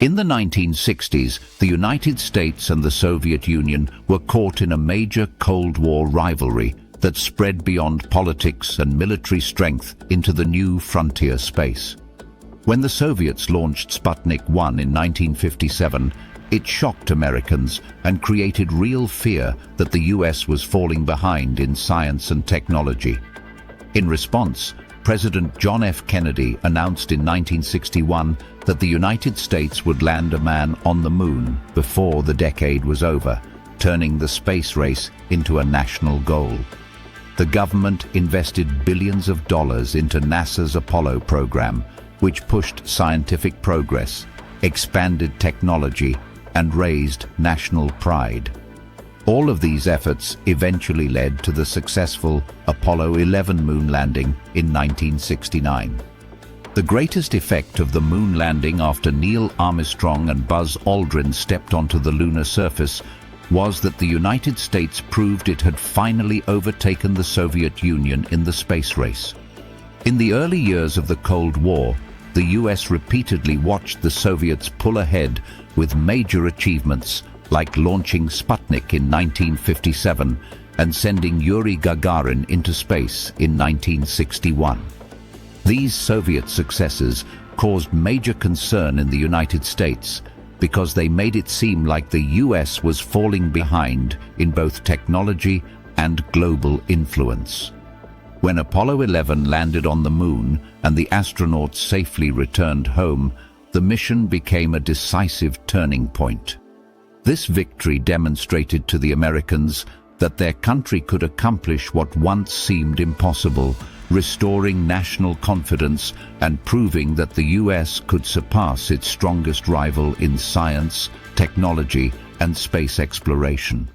In the 1960s, the United States and the Soviet Union were caught in a major Cold War rivalry that spread beyond politics and military strength into the new frontier space. When the Soviets launched Sputnik 1 in 1957, it shocked Americans and created real fear that the US was falling behind in science and technology. In response, President John F. Kennedy announced in 1961 that the United States would land a man on the moon before the decade was over, turning the space race into a national goal. The government invested billions of dollars into NASA's Apollo program, which pushed scientific progress, expanded technology, and raised national pride. All of these efforts eventually led to the successful Apollo 11 moon landing in 1969. The greatest effect of the moon landing after Neil Armstrong and Buzz Aldrin stepped onto the lunar surface was that the United States proved it had finally overtaken the Soviet Union in the space race. In the early years of the Cold War, the US repeatedly watched the Soviets pull ahead with major achievements like launching Sputnik in 1957 and sending Yuri Gagarin into space in 1961. These Soviet successes caused major concern in the United States because they made it seem like the US was falling behind in both technology and global influence. When Apollo 11 landed on the moon and the astronauts safely returned home, the mission became a decisive turning point. This victory demonstrated to the Americans that their country could accomplish what once seemed impossible, restoring national confidence and proving that the US could surpass its strongest rival in science, technology, and space exploration.